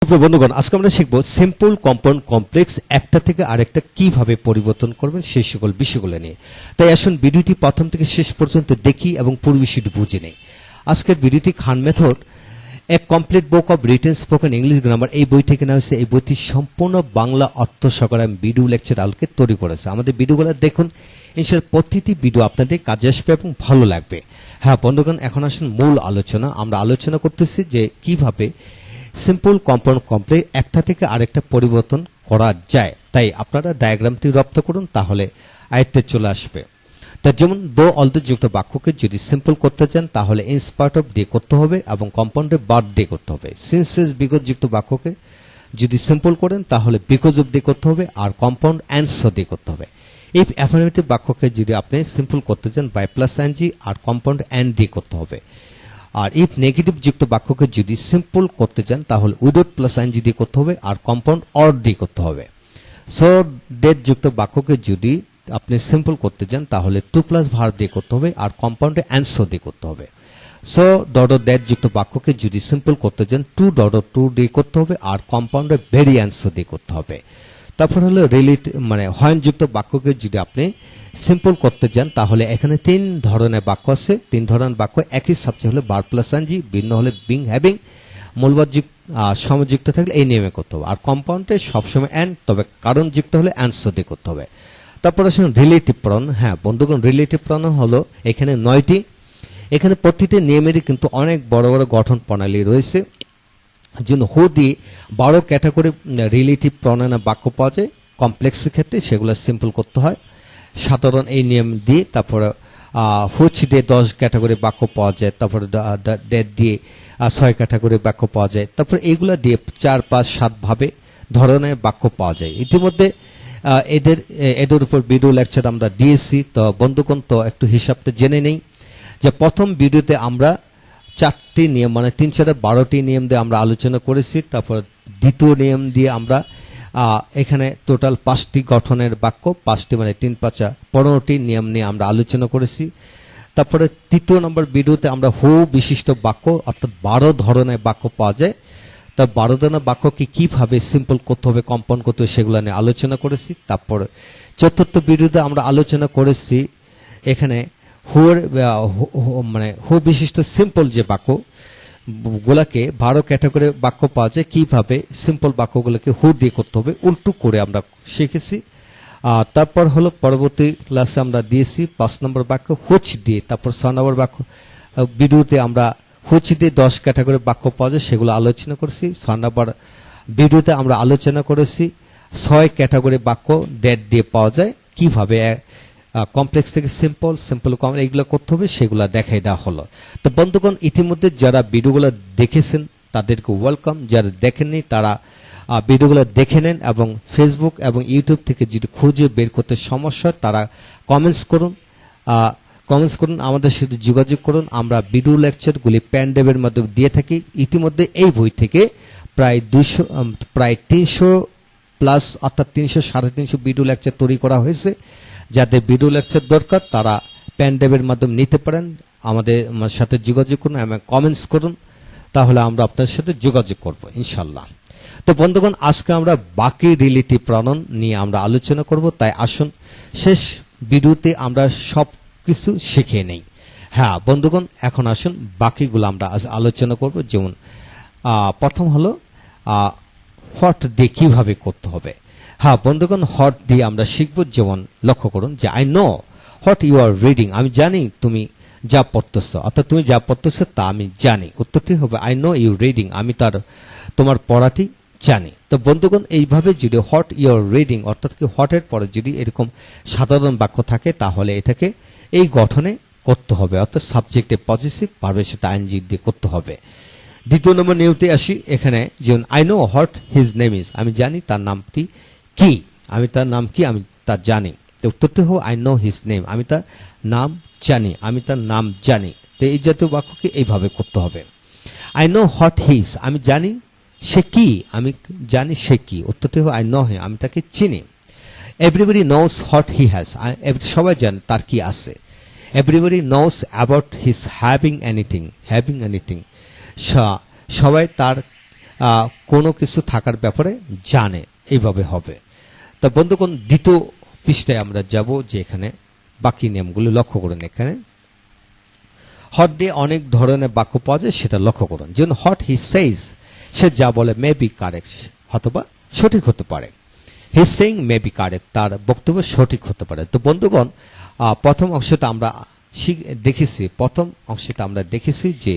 প্রিয় বন্ধুগণ, আজকে আমরা শিখব সিম্পল কম্পাউন্ড কমপ্লেক্স একটা থেকে আরেকটা কিভাবে পরিবর্তন করবেন সেই সকল বিষয়গুলো নিয়ে। তাই আসুন ভিডিওটি প্রথম থেকে শেষ পর্যন্ত দেখি এবং পুরো বিষয়টি বুঝে নেই। আজকের ভিডিওটি Khan method a complete book of written spoken English grammar এই বই থেকে নেওয়া হয়েছে। এই বইটি সম্পূর্ণ বাংলা অর্থ সহকারে ভিডিও লেকচার আলোকে তৈরি করেছে। আমাদের ভিডিওগুলো দেখুন, ইনশাআল্লাহ প্রতিটি ভিডিও আপনাদের কাজে আসবে এবং ভালো লাগবে। হ্যাঁ বন্ধুগণ, এখন আসুন মূল আলোচনা। আমরা আলোচনা করতেছি যে কিভাবে সিম্পল কম্পাউন্ড কমপ্লেক্স একটা থেকে আরেকটা পরিবর্তন করা যায়। তাই আপনারা ডায়াগ্রামটি রপ্ত করুন, তাহলে আয়ত্তে চলে আসবে। তা যেমন দো অলদো যুক্ত বাক্যকে যদি সিম্পল করতে চান তাহলে ইনস্পার্ট অফ দিয়ে করতে হবে এবং কম্পাউন্ডে বাট দিয়ে করতে হবে। সিন্সেস বিকজ যুক্ত বাক্যকে যদি সিম্পল করেন তাহলে বিকজ অফ দিয়ে করতে হবে আর কম্পাউন্ড অ্যান্সার দিয়ে করতে হবে। ইফ অ্যাফার্মেটিভ বাক্যকে যদি আপনি সিম্পল করতে চান বাই প্লাস এনজি আর কম্পাউন্ড এন দিয়ে করতে হবে। আর ইফ নেগেটিভ যুক্ত বাক্যকে যদি সিম্পল করতে চান তাহলে উইদাউট প্লাস এনজি দিয়ে করতে হবে আর কম্পাউন্ড অর দিয়ে করতে হবে। সো ডেট যুক্ত বাক্যকে যদি আপনি সিম্পল করতে চান তাহলে টু প্লাস ভার্ব দিয়ে করতে হবে আর কম্পাউন্ডে অ্যান্সার দিয়ে করতে হবে। সো ডট দ্যাট যুক্ত বাক্যকে যদি সিম্পল করতে চান টু ডট টু দিয়ে করতে হবে আর কম্পাউন্ডে ভেরি অ্যান্সার দিয়ে করতে হবে। তারপর হলো রিলেটিভ মানে হয়ন যুক্ত বাক্যকে যদি আপনি সিম্পল করতে চান তাহলে এখানে তিন ধরনের বাক্য আছে। তিন ধরনের বাক্য একই সাবজেক্ট হলে বার প্লাস এনজি, ভিন্ন হলে বিং হ্যাভিং, মূলবাদ সমযুক্ত থাকলে এই নিয়মে করতে হবে আর কম্পাউন্ডে সবসময় অ্যান্ড, তবে কারণ যুক্ত হলে অ্যান্সার দিয়ে করতে হবে। তারপর আসুন রিলেটিভ প্রনাউন। হ্যাঁ বন্ধুগণ, রিলেটিভ প্রনাউন হলো এখানে 9টি। এখানে প্রতিটি নিয়মেরই কিন্তু অনেক বড় বড় গঠন প্রণালী রয়েছে। যেন হু দিয়ে 12 ক্যাটাগরি রিলেটিভ প্রনাউনের বাক্য পাওয়া যায়। কমপ্লেক্সের ক্ষেত্রে সেগুলো সিম্পল করতে হয় সাধারণ এই নিয়ম দিয়ে। তারপরে হুচ দিয়ে 10 ক্যাটাগরি বাক্য পাওয়া যায়। তারপরে ডেট দিয়ে 6 ক্যাটাগরি বাক্য পাওয়া যায়। তারপরে এইগুলা দিয়ে 4, 5, 7 ভাবে ধরনের বাক্য পাওয়া যায়। ইতিমধ্যে এদের উপর ভিডিও লেকচার আমরা দিয়েছি। তো বন্ধুগণ, তো একটু হিসাবটা জেনে নেই যে প্রথম ভিডিওতে আমরা 4টি নিয়ম মানে 3, 4, 12টি নিয়ম দিয়ে আমরা আলোচনা করেছি। তারপর দ্বিতীয় নিয়ম দিয়ে আমরা এখানে টোটাল 5টি গঠনের বাক্য, 5টি মানে 3, 5, 15টি নিয়ম নিয়ে আমরা আলোচনা করেছি। তারপরে তৃতীয় নম্বর ভিডিওতে আমরা হু বিশিষ্ট বাক্য অর্থাৎ 12 ধরনের বাক্য পাওয়া যায়। তা 12 ধরনের বাক্যকে কিভাবে সিম্পল করতে হবে, কম্পাউন্ড করতে হবে সেগুলো নিয়ে আলোচনা করেছি। তারপর চতুর্থ ভিডিওতে আমরা আলোচনা করেছি এখানে হু বিশিষ্ট সিম্পল যে বাক্য গুলাকে 12 ক্যাটাগরি বাক্য পাওয়া যায়, কিভাবে সিম্পল বাক্যগুলোকে হু দিয়ে করতে হবে উল্টো করে আমরা শিখেছি। তারপর হলো পরবর্তী ক্লাসে আমরা দিয়েছি 5 নম্বর বাক্য হুচ দিয়ে। তারপর 6 নম্বর বাক্য ভিডিওতে আমরা হুচ দিয়ে 10 ক্যাটাগরি বাক্য পাওয়া যায় সেগুলো আলোচনা করেছি। 6 নম্বর ভিডিওতে আমরা আলোচনা করেছি 6 ক্যাটাগরি বাক্য ডেট দিয়ে পাওয়া যায়, কিভাবে কমপ্লেক্স থেকে সিম্পল, সিম্পল কমপ্লেক্স এগুলো করতে হবে সেগুলো দেখাই দেওয়া হলো। তো বন্ধুগণ, ইতিমধ্যে যারা ভিডিওগুলো দেখেছেন তাদেরকে ওয়েলকাম। যারা দেখেননি তারা ভিডিওগুলো দেখে নেন এবং ফেসবুক এবং ইউটিউব থেকে যদি খুঁজে বের করতে সমস্যা তারা কমেন্টস করুন, আমাদের সাথে যোগাযোগ করুন। আমরা ভিডিও লেকচারগুলি পেন ড্রাইভের মাধ্যমে দিয়ে থাকি। ইতিমধ্যে এই বই থেকে প্রায় 300 প্লাস অর্থাৎ 300, 350 ভিডিও লেকচার তৈরি করা হয়েছে। যাদের ভিডিও লেকচার দরকার তারা পেন ড্রাইভের মাধ্যমে নিতে পারেন। আমাদের সাথে যোগাযোগ করুন এবং কমেন্টস করুন, তাহলে আমরা আপনার সাথে যোগাযোগ করব ইনশাল্লাহ। তো বন্ধুগণ, আজকে আমরা বাকি রিলেটিভ প্রনাউন নিয়ে আমরা আলোচনা করব। তাই আসুন শেষ ভিডিওতে আমরা সব কিছু শিখে নেই। হ্যাঁ বন্ধুগণ, এখন আসুন বাকিগুলো আমরা আলোচনা করব। যেমন প্রথম হলো হোয়াট দিয়ে কিভাবে করতে হবে। হ্যাঁ বন্ধুগণ, হোয়াট দিয়ে আমরা শিখব। যেমন লক্ষ্য করুন যে I know what you are reading, আমি জানি তুমি যা পড়তেছ, অর্থাৎ তুমি যা পড়তেছ তা আমি জানি। উত্তরটি হবে আই নো ইউ রিডিং, আমি তোমার পড়াটি জানি। তো বন্ধুগণ, এইভাবে যদি হোয়াট ইউ আর রিডিং অর্থাৎ কি হোয়াটের পরে যদি এরকম সাধারণ বাক্য থাকে তাহলে এটাকে এই গঠনে করতে হবে, অর্থাৎ সাবজেক্টে পজিটিভ, ভার্বের সাথে আইএনজি দিয়ে করতে হবে। দ্বিতীয় নম্বর নিয়মটি আসি। এখানে যেমন I know what his name is, আমি জানি তার নামটি কি, আমি তার নাম কি আমি তা জানি। তো উত্তরটি হবে আই নো হিজ নেম, আমি তার নাম জানি, আমি তার নাম জানি। তো এই জাতীয় বাক্যকে এইভাবে করতে হবে। আই নো হোয়াট হিজ, আমি জানি সে কি, আমি জানি সে কি। উত্তরটি হবে আই নো হিম, আমি তাকে চিনি। Everybody knows what he has, সবাই জানে তার কি আছে। Everybody knows about his having anything, সবাই তার কোনো কিছু থাকার ব্যাপারে জানে, এইভাবে হবে। তা বন্ধুগণ, দ্বিতীয় পৃষ্ঠায় আমরা যাব, যে এখানে বাকি নিয়মগুলো লক্ষ্য করুন। এখানে হট দিয়ে অনেক ধরনের বাক্য পাওয়া যায়, সেটা লক্ষ্য করুন। যেমন হট হি সেইজ, সে যা বলে মে বি কারেক্ট, অথবা সঠিক হতে পারে। হি সেইং মে বি কারেক্ট, তার বক্তব্য সঠিক হতে পারে। তো বন্ধুগণ, প্রথম অংশটা আমরা দেখেছি যে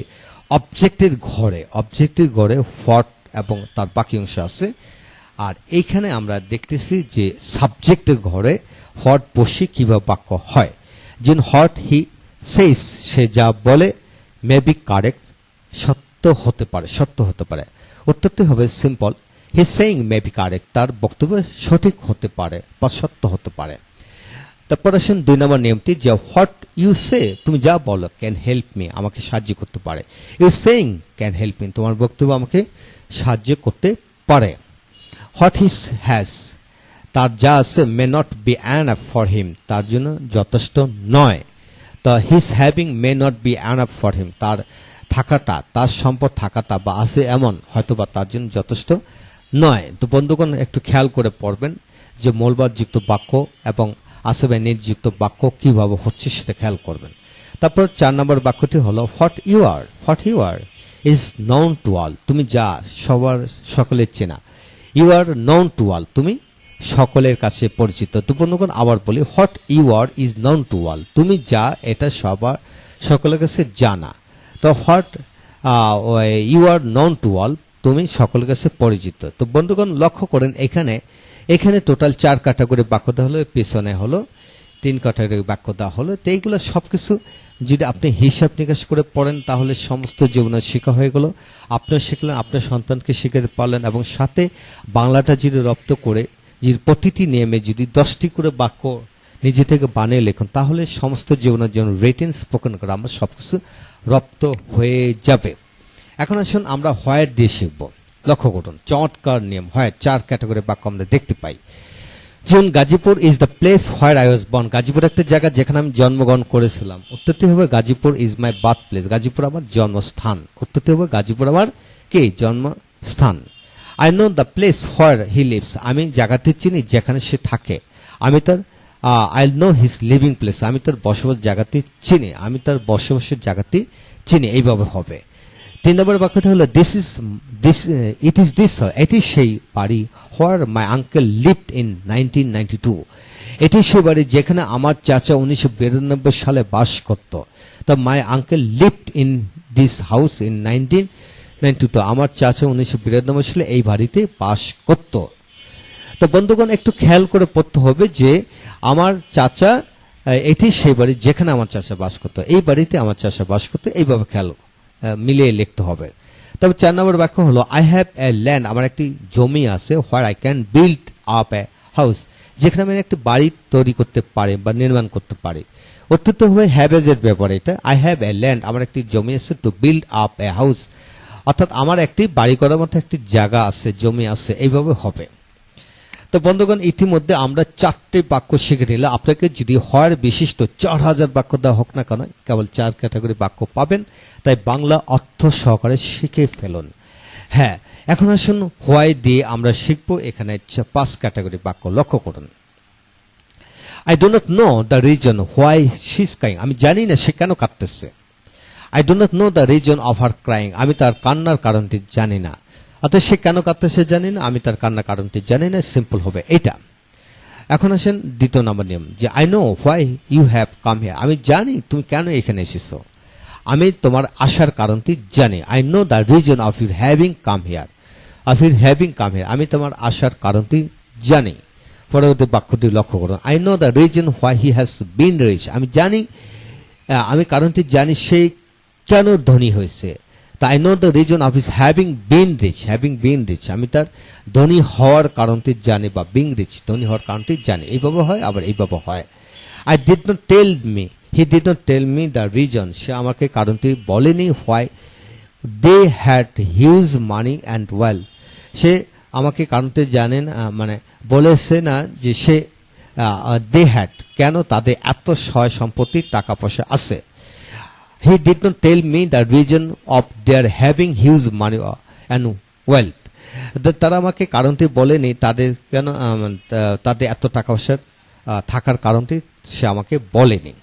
অবজেক্টের ঘরে হোয়াট এবং তার বাকি অংশ আছে। আর এইখানে আমরা দেখতেছি যে সাবজেক্টের ঘরে হোয়াট বসে কিভাবে বাক্য হয়। যেমন হোয়াট হি সেইস, সে যা বলে মে বি কারেক্ট, সত্য হতে পারে। উত্তরটি হবে simple, he saying may be correct, তার বক্তব্য সঠিক হতে পারে বা সত্য হতে পারে। তারপর আসেন 2 নম্বর নিয়মটি, যে হোয়াট ইউ সে, তুমি যা বলো, ক্যান হেল্প মি, আমাকে সাহায্য করতে পারে। You saying can help me, তোমার বক্তব্য আমাকে সাহায্য করতে পারে। হোয়াট হি হ্যাজ, তার যা আছে, may not be enough for him, তার জন্য যথেষ্ট নয়। তো his having may not be enough for him, তার থাকাটা, তার সম্পদ থাকাটা বা আছে এমন হয়তোবা তার জন্য যথেষ্ট নয়। তো বন্ধুগণ, একটু খেয়াল করে পড়বেন যে মূলবাদযুক্ত বাক্য এবং আছে বা নির্যুক্ত বাক্য কিভাবে হচ্ছে, সেটা খেয়াল করবেন। তারপর 4 নম্বর বাক্যটি হলো what you are is known to all, তুমি যা সকলের চেনা। You are known to all, তুমি সকলের কাছে পরিচিত। তো বন্ধুগণ, আবার বলি, what you are is known to all, তুমি যা এটা সকলের কাছে জানা। তো what you are known to all, তুমি সকলের কাছে পরিচিত। তো বন্ধুগণ, লক্ষ্য করেন এখানে টোটাল 4 ক্যাটাগরি বাক্য দেওয়া হলো, পেছনে হলো 3 ক্যাটাগরি বাক্য দেওয়া হলো। তো এইগুলো সবকিছু যদি আপনি হিসাব নিকাশ করে পড়েন, তাহলে সমস্ত জীবনের শিক্ষা হয়ে গেল। আপনিও শিখলেন, আপনার সন্তানকে শিখাতে পারলেন, এবং সাথে বাংলাটা যদি রপ্ত করে, যদি প্রতিটি নিয়মে যদি 10টি করে বাক্য নিজে থেকে বানিয়ে লেখুন, তাহলে সমস্ত জীবনের জন্য রিটেন, স্পোকেন গ্রামার সবকিছু রপ্ত হয়ে যাবে। এখন আসুন আমরা হোয়াট দিয়ে শিখব। লক্ষ্য করুন, চমৎকার নিয়ম। হোয়াট 4 ক্যাটাগরি বাক্য আমরা দেখতে পাই। যেমন Gazipur is the place where I was born, Gazipur একটা জায়গা যেখানে আমি জন্মগ্রহণ করেছিলাম। উত্তরটি হবে Gazipur is my birth place, Gazipur আমার জন্মস্থান। উত্তরটি হবে গাজীপুর আমার কি জন্মস্থান। I know the place where he lives, আমি জায়গাটি চিনি যেখানে সে থাকে। আমি তার I know his living place, আমি তার বসবাস জায়গাটি চিনি, আমি তার বসবাসের জায়গাটি চিনি। এইভাবে হবে। 3 নম্বর বাক্যটা হলো এটি সেই বাড়ি হোয়ার মাই আঙ্কেল লিভড ইন 1992, এটি সেই বাড়ি যেখানে আমার চাচা 1992 সালে বাস করত। তো my uncle lived in this house in 1992, আমার চাচা 1992 সালে এই বাড়িতে বাস করত। তো বন্ধুগণ, একটু খেয়াল করে পড়তে হবে যে আমার চাচা, এটি সেই বাড়ি যেখানে আমার চাচা বাস করত, এই বাড়িতে আমার চাচা বাস করত। এইভাবে খেয়াল মিলিয়ে লিখতে হবে। তবে 4 নম্বর বাক্য হলো আই হ্যাভ এ ল্যান্ড, আমার একটি জমি আছে, where I can build up a house, যেখানে আমি একটি বাড়ি তৈরি করতে পারি বা নির্মাণ করতে পারি। উত্তরটি হবে হ্যাভ এর ব্যাপারে। এটা আই হ্যাভ এ ল্যান্ড, আমার একটি জমি আছে, to build up a house, অর্থাৎ আমার একটি বাড়ি করার মতো একটি জায়গা আছে, জমি আছে। এইভাবে হবে। তো বন্ধুগণ, ইতিমধ্যে আমরা 4টি বাক্য শিখে নিলাম। আপনাকে যদি হয় বিশিষ্ট 4000 বাক্য দেওয়া হোক না কেন, কেবল 4 ক্যাটাগরি বাক্য পাবেন। তাই বাংলা অর্থ সহকারে শিখে ফেলুন। হ্যাঁ, এখন আসুন হোয়াই দিয়ে আমরা শিখবো। এখানে 5 ক্যাটাগরি বাক্য লক্ষ্য করুন। I do not know the reason why she is crying, আমি জানি না সে কেন কাঁদতেছে। I do not know the reason of her crying, আমি তার কান্নার কারণটি জানি না। অর্থাৎ সে কেন কাঁদতেছে জানি না, আমি তার কান্নার কারণটি জানি না। সিম্পল হবে এটা। এখন আসেন 2 নম্বর নিয়ম, যে I know why you have come here, আমি জানি তুমি কেন এখানে এসেছো, আমি তোমার আসার কারণটি জানি। I know the reason of your having come here, আমি তোমার আসার কারণটি জানি। পরবর্তী বাক্যটি লক্ষ্য করুন, I know the reason why he has been rich, আমি কারণটি জানি সে কেন ধনী হয়েছে। তা I know the reason of his having been rich, আমি তার ধনী হওয়ার কারণটি জানি, বা বিং রিচ ধনী হওয়ার কারণটি জানি। এইভাবে হয়, আবার এইভাবে হয়। He did not tell me the reason, সে আমাকে কারণটি বলেনি। Why they had huge money and wealth, সে আমাকে কারণটি জানেন, মানে বলেছে না যে সে দে হ্যাড, কেন তাদের এত সয় সম্পত্তি টাকা পয়সা আছে। He did not tell me the reason of their having huge money and wealth. তারা আমাকে কারণটি বলেনি তাদের কেন তাদের এত টাকা পয়সার থাকার কারণটি সে আমাকে বলেনি।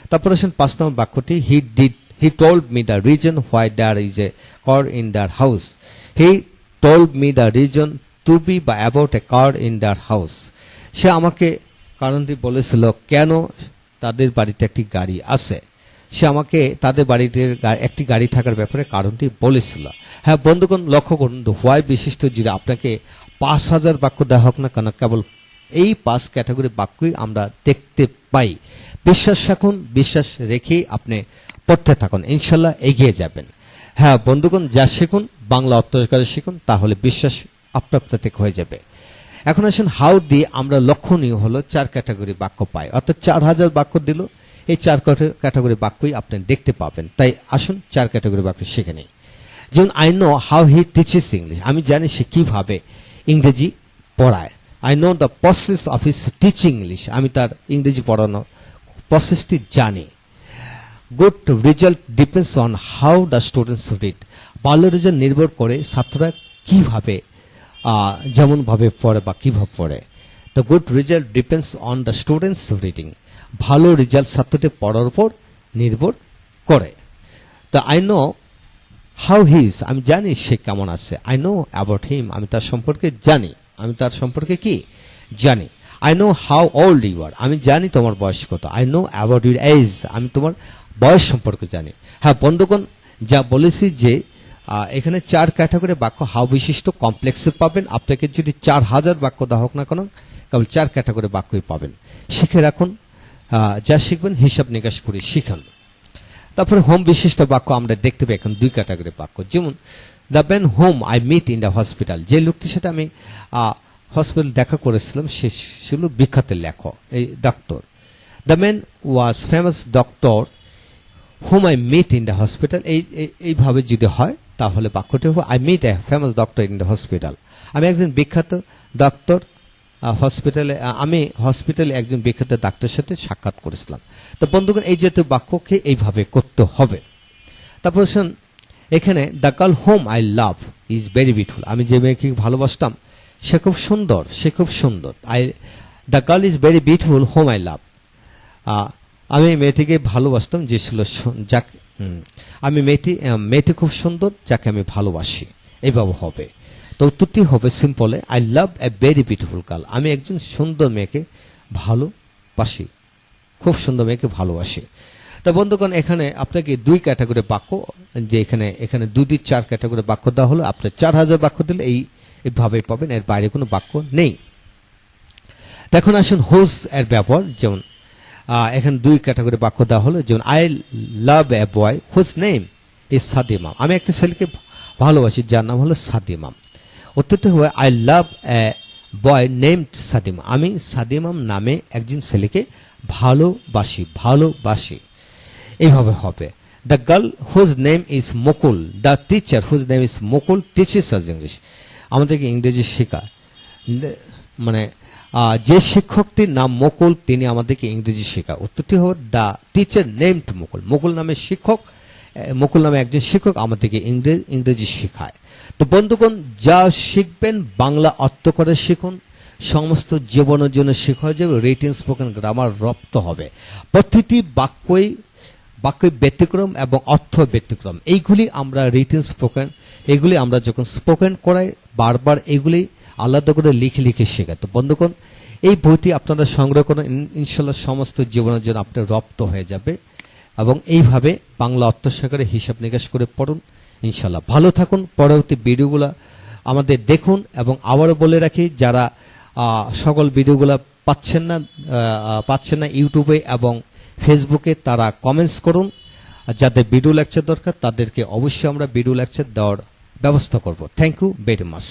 তারপর আসেন 5 নম্বর বাক্যটি, he told me the reason why there is a car in their house. He told me the reason to be বা about a car in their house. সে আমাকে কারণটি বলেছিল কেন তাদের বাড়িতে একটি গাড়ি আছে। সে আমাকে তাদের বাড়িতে একটি গাড়ি থাকার ব্যাপারে কারণটি বলেছিল। হ্যাঁ বন্ধুগণ, লক্ষ্য করুন, হোয়াই বিশিষ্ট যদি আপনাকে 5000 বাক্য দেওয়া হোক না কেন, কেবল এই 5 ক্যাটাগরি বাক্যই আমরা দেখতে পাই। বিশ্বাস রাখুন, বিশ্বাস রেখে আপনি পড়তে থাকুন, ইনশাল্লাহ এগিয়ে যাবেন। হ্যাঁ বন্ধুগণ, যা শিখুন বাংলা অর্থকারে শিখুন, তাহলে বিশ্বাস আপনার থেকে হয়ে যাবে। এখন আসুন হাউ দিয়ে আমরা লক্ষণীয় হলো 4 ক্যাটাগরি বাক্য পাই, অর্থাৎ 4000 বাক্য দিল, এই 4 ক্যাটাগরি বাক্যই আপনি দেখতে পাবেন। তাই আসুন 4 ক্যাটাগরি বাক্য শিখে নেই। যেমন I know how he teaches English, আমি জানি সে কিভাবে ইংরেজি পড়ায়। I know the process of his teaching English, আমি তার ইংরেজি পড়ানোর প্রসেসটি জানি। Good result depends on how the students read, ভালো রেজাল্ট নির্ভর করে ছাত্ররা কিভাবে যেমনভাবে পড়ে বা কিভাবে পড়ে। The good result depends on the students reading, ভালো রেজাল্ট ছাত্রদের পড়ার উপর নির্ভর করে। তো আই নো হাউ হিজ, আমি জানি সে কেমন আছে। আই নো অ্যাবাউট হিম, আমি তার সম্পর্কে জানি, আমি তার সম্পর্কে কি জানি। I know how old you are, আমি জানি তোমার বয়স কত। I know about your age, আমি তোমার বয়স সম্পর্কে জানি। হ্যাঁ বন্ধুগণ, যা বলেছি যে এখানে 4 ক্যাটাগরি বাক্য হাউ বিশিষ্ট কমপ্লেক্সে পাবেন। আপনাকে যদি 4000 বাক্য দেওয়া হোক না কেন, কেবল 4 ক্যাটাগরি বাক্যই পাবেন। শিখে রাখুন, যা শিখবেন হিসাব নিকাশ করে শিখান। তারপরে হোম বিশিষ্ট বাক্য আমরা দেখতে পাই এখন 2 ক্যাটাগরি বাক্য। যেমন the man whom I meet in the hospital, যে লোকটির সাথে আমি হসপিটাল দেখা করেছিলাম সে ছিল বিখ্যাত লেখক, এই ডাক্তার। The man was famous doctor whom I meet in the hospital, এইভাবে যদি হয় তাহলে বাক্যটি হবে I meet a famous doctor in the hospital. আমি একজন বিখ্যাত ডাক্তার আমি হসপিটালে একজন বিখ্যাত ডাক্তারের সাথে সাক্ষাৎ করেছিলাম। তো বন্ধুগণ, এই জাতীয় বাক্যকে এইভাবে করতে হবে। তারপর এখানে the girl home I love is very beautiful, আমি যে মেয়েকে ভালোবাসতাম সে খুব সুন্দর, সে খুব সুন্দর। The girl is very beautiful home I love, আমি মেয়েটিকে ভালোবাসতাম যে ছিল আমি মেয়েটি খুব সুন্দর যাকে আমি ভালোবাসি, এইভাবে হবে। তো উত্তরটি হবে সিম্পলে I love a very beautiful girl, আমি একজন সুন্দর মেয়েকে ভালোবাসি, খুব সুন্দর মেয়েকে ভালোবাসি। তো বন্ধুগণ, এখানে আপনাকে 2 ক্যাটাগরি বাক্য, যে এখানে 2-4 ক্যাটাগরি বাক্য দেওয়া হলো, আপনার 4000 বাক্য দিলে এইভাবে পাবেন, এর বাইরে কোনো বাক্য নেই। এখন আসুন হুজ এর ব্যবহার। যেমন এখানে 2 ক্যাটাগরি বাক্য দেওয়া হলো, যেমন I love a boy whose name is সাদিমাম, আমি একটা ছেলেকে ভালোবাসি যার নাম হলো সাদিমাম। উত্তরটি হবে I love a boy named Sadim, আমি সাদিমাম নামে একজন ছেলেকে ভালোবাসি, এইভাবে হবে। The girl whose name is Mukul, the teacher whose name is Mukul teaches us English, আমাদেরকে ইংরেজি শেখায়। মানে যে শিক্ষকটির নাম মুকুল তিনি আমাদেরকে ইংরেজি শেখায়। উত্তরটি হবে দ্য টিচার নেমড মুকুল, মুকুল নামে একজন শিক্ষক আমাদেরকে ইংরেজি শেখায়। তো বন্ধুগণ, যা শিখবেন বাংলা অর্থ করে শিখুন, সমস্ত জীবনের জন্য শেখা হয়ে যাবে, রিটেন স্পোকেন গ্রামার রপ্ত হবে। প্রতিটি বাক্যই ব্যতিক্রম এবং অর্থ ব্যতিক্রম, এইগুলি আমরা রিটেন স্পোকেন, এগুলি আমরা যখন স্পোকেন করাই বারবার এগুলি আলাদা করে লিখে শেখায়। তো বন্ধুগণ, এই বইটি আপনারা সংগ্রহ করুন, ইনশাল্লাহ সমস্ত জীবনের জন্য আপনার রপ্ত হয়ে যাবে। এবং এইভাবে বাংলা অর্থ শেখারে হিসাব নিকাশ করে পড়ুন, ইনশাল্লাহ ভালো থাকুন। পরবর্তী ভিডিওগুলো আমাদের দেখুন এবং আবারও বলে রাখি, যারা সকল ভিডিওগুলো পাচ্ছেন না ইউটিউবে এবং ফেসবুকে, তারা কমেন্টস করুন। যাদের ভিডিও লেকচার দরকার তাদেরকে অবশ্যই আমরা ভিডিও লেকচার দেওয়ার ব্যবস্থা করব। Thank you very much.